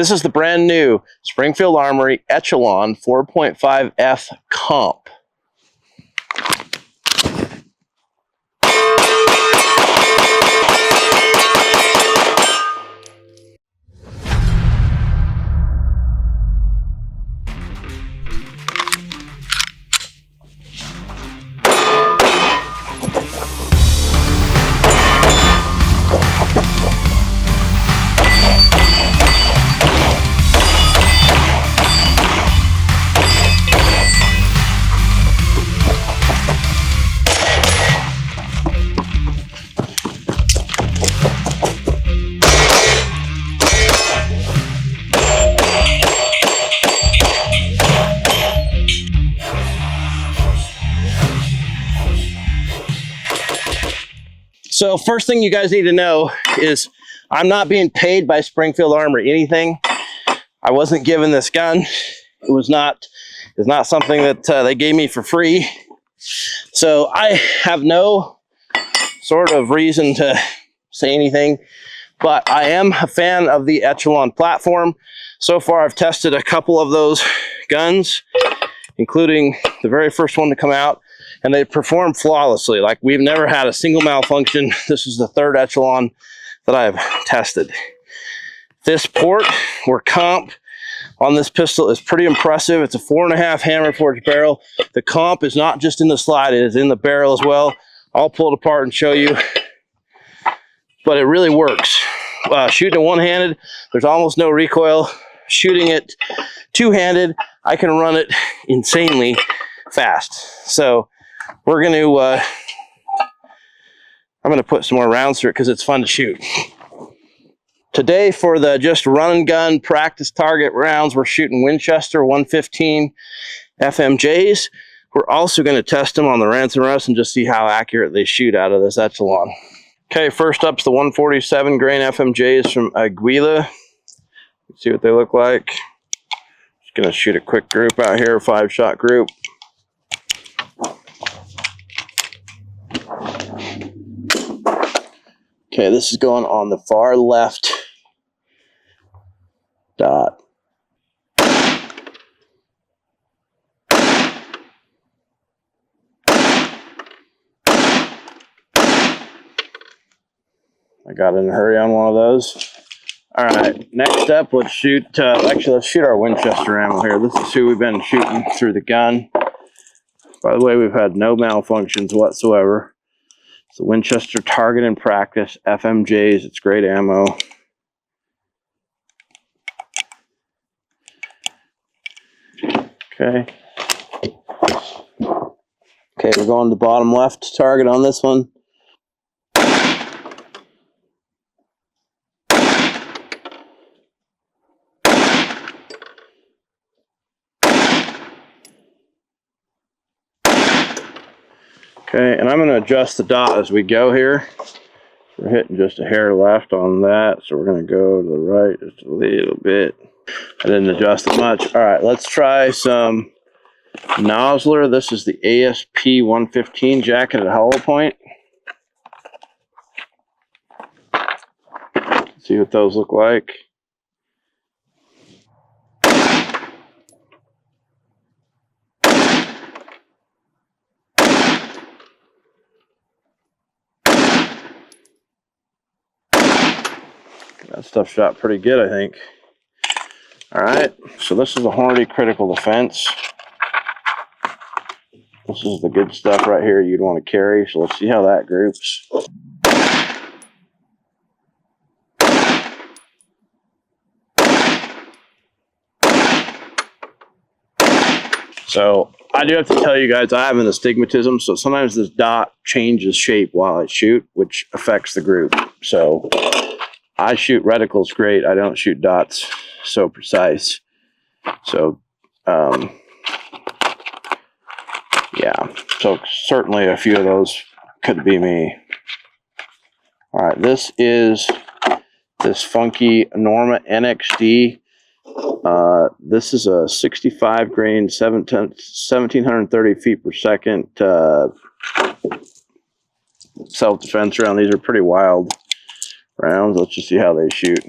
This is the brand new Springfield Armory Echelon 4.5F comp. So first thing you guys need to know is I'm not being paid by Springfield Armory anything. I wasn't given this gun. It's not something that they gave me for free. So I have no sort of reason to say anything, but I am a fan of the Echelon platform. So far I've tested a couple of those guns, including the very first one to come out, and they perform flawlessly. Like, we've never had a single malfunction. This is the third Echelon that I've tested. This port or comp on this pistol is pretty impressive. It's a 4.5 hammer forged barrel. The comp is not just in the slide, it is in the barrel as well. I'll pull it apart and show you, but it really works. Shooting it one-handed, there's almost no recoil. Shooting it two-handed, I can run it insanely fast. So we're going to, I'm going to put some more rounds through it because it's fun to shoot. Today, for the just run and gun practice target rounds, we're shooting Winchester 115 FMJs. We're also going to test them on the Ransom Rust and just see how accurate they shoot out of this Echelon. Okay, first up's the 147 grain FMJs from Aguila. Let's see what they look like. Just going to shoot a quick group out here, a 5-shot group. Okay, this is going on the far left dot. I got in a hurry on one of those. All right, next up, let's shoot, let's shoot our Winchester ammo here. This is who we've been shooting through the gun. By the way, we've had no malfunctions whatsoever. It's the Winchester Target and Practice FMJs. It's great ammo. Okay. Okay, we're going to the bottom left target on this one. Okay, and I'm going to adjust the dot as we go here. We're hitting just a hair left on that, so we're going to go to the right just a little bit. I didn't adjust it much. All right, let's try some Nozzler. This is the ASP 115 jacketed hollow point. See what those look like. That stuff shot pretty good, I think. All right, so this is a Hornady Critical Defense. This is the good stuff right here you'd want to carry, so let's see how that groups. So I do have to tell you guys, I have an astigmatism, so sometimes this dot changes shape while I shoot, which affects the group. So I shoot reticles great. I don't shoot dots so precise. So, yeah. So certainly a few of those could be me. All right. This is this funky Norma NXD. This is a 65 grain, 1730 feet per second self-defense round. These are pretty wild rounds. Let's just see how they shoot.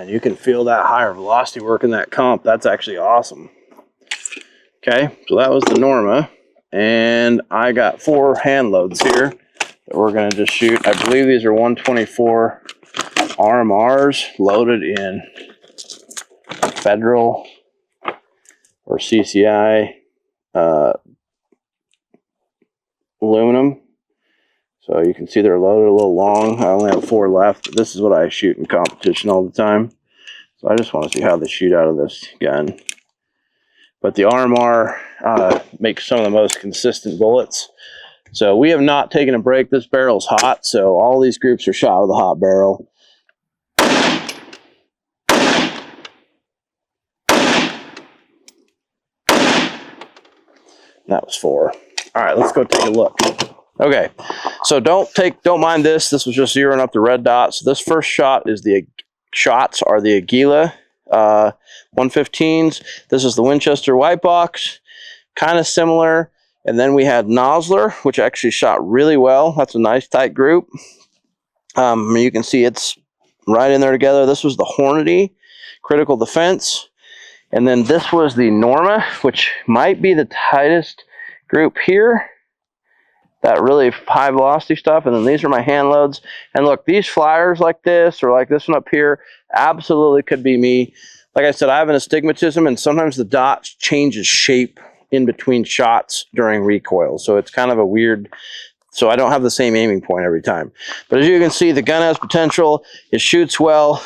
And you can feel that higher velocity work in that comp. That's actually awesome. Okay, so that was the Norma. And I got 4 hand loads here that we're going to just shoot. I believe these are 124 RMRs loaded in Federal or CCI aluminum. So you can see they're loaded a little long. I only have 4 left. This is what I shoot in competition all the time. So I just want to see how they shoot out of this gun. But the RMR makes some of the most consistent bullets. So we have not taken a break. This barrel's hot, so all these groups are shot with a hot barrel. That was 4. All right, let's go take a look. Okay, so don't mind this. This was just zeroing up the red dots. This first shot is the shots are the Aguila 115s. This is the Winchester white box, kind of similar. And then we had Nosler, which actually shot really well. That's a nice tight group. You can see it's right in there together. This was the Hornady critical defense. And then this was the Norma, which might be the tightest group here. That really high velocity stuff. And then these are my hand loads. And look, these flyers like this, or like this one up here, absolutely could be me. Like I said, I have an astigmatism, and sometimes the dot changes shape in between shots during recoil. So it's kind of a weird, so I don't have the same aiming point every time. But as you can see, the gun has potential. It shoots well.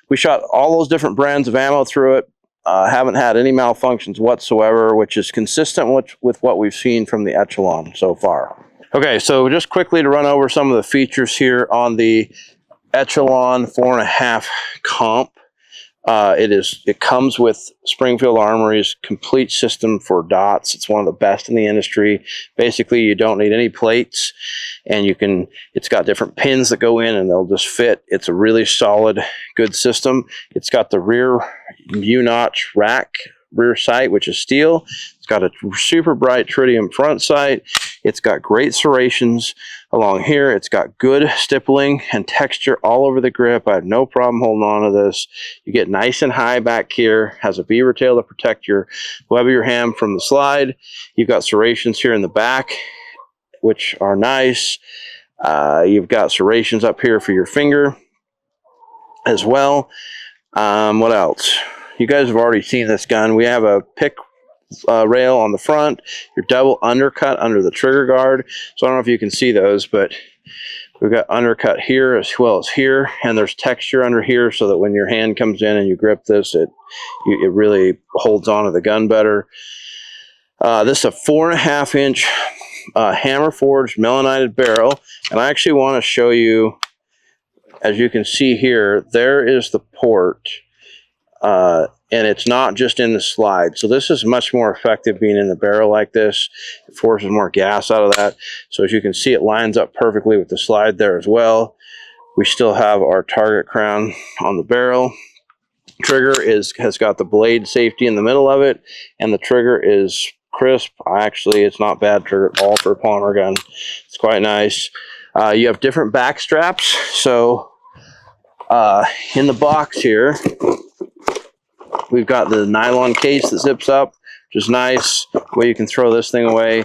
We shot all those different brands of ammo through it. Haven't had any malfunctions whatsoever, which is consistent with what we've seen from the Echelon so far. Okay, so just quickly to run over some of the features here on the Echelon 4.5 comp. It comes with Springfield Armory's complete system for dots. It's one of the best in the industry. Basically, you don't need any plates, and it's got different pins that go in and they'll just fit. It's a really solid, good system. It's got the rear U-notch rack rear sight, which is steel. It's got a super bright tritium front sight. It's got great serrations along here. It's got good stippling and texture all over the grip. I have no problem holding on to this. You get nice and high back here. Has a beaver tail to protect your web of your hand from the slide. You've got serrations here in the back, which are nice. You've got serrations up here for your finger as well. What else? You guys have already seen this gun. We have a pick rail on the front, your double undercut under the trigger guard. So I don't know if you can see those, but we've got undercut here as well as here, and there's texture under here so that when your hand comes in and you grip this, it really holds onto the gun better. This is a 4.5 inch hammer forged melanited barrel, and I actually want to show you, as you can see here, there is the port. And it's not just in the slide. So this is much more effective being in the barrel like this. It forces more gas out of that. So as you can see, it lines up perfectly with the slide there as well. We still have our target crown on the barrel. Trigger has got the blade safety in the middle of it, and the trigger is crisp. It's not bad trigger at all for a polymer gun. It's quite nice. You have different back straps. So in the box here, we've got the nylon case that zips up, which is nice. Way you can throw this thing away.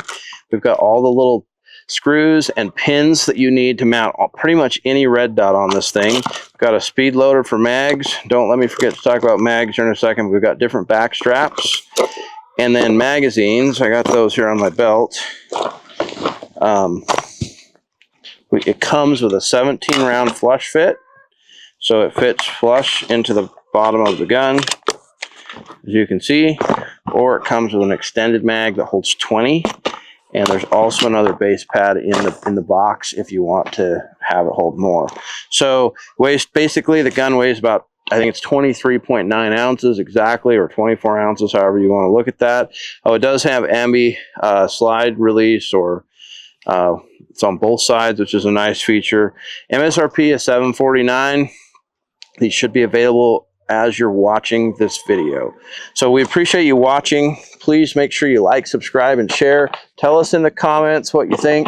We've got all the little screws and pins that you need to mount pretty much any red dot on this thing. We've got a speed loader for mags. Don't let me forget to talk about mags here in a second. We've got different back straps. And then magazines. I got those here on my belt. It comes with a 17 round flush fit. So it fits flush into the bottom of the gun, as you can see, or it comes with an extended mag that holds 20, and there's also another base pad in the box if you want to have it hold more. So basically the gun weighs about, I think it's 23.9 ounces exactly, or 24 ounces, however you want to look at that. Oh, it does have ambi slide release, or it's on both sides, which is a nice feature. MSRP is $749. These should be available as you're watching this video. So we appreciate you watching. Please make sure you like, subscribe, and share. Tell us in the comments what you think.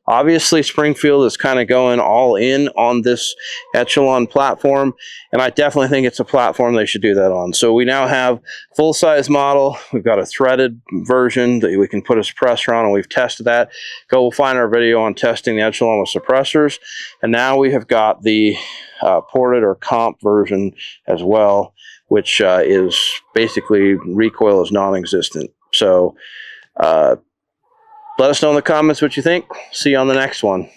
Obviously, Springfield is kind of going all in on this Echelon platform, and I definitely think it's a platform they should do that on. So we now have full-size model. We've got a threaded version that we can put a suppressor on, and we've tested that. Go find our video on testing the Echelon with suppressors. And now we have got the ported or comp version as well, which is basically recoil is non-existent. So let us know in the comments what you think. See you on the next one.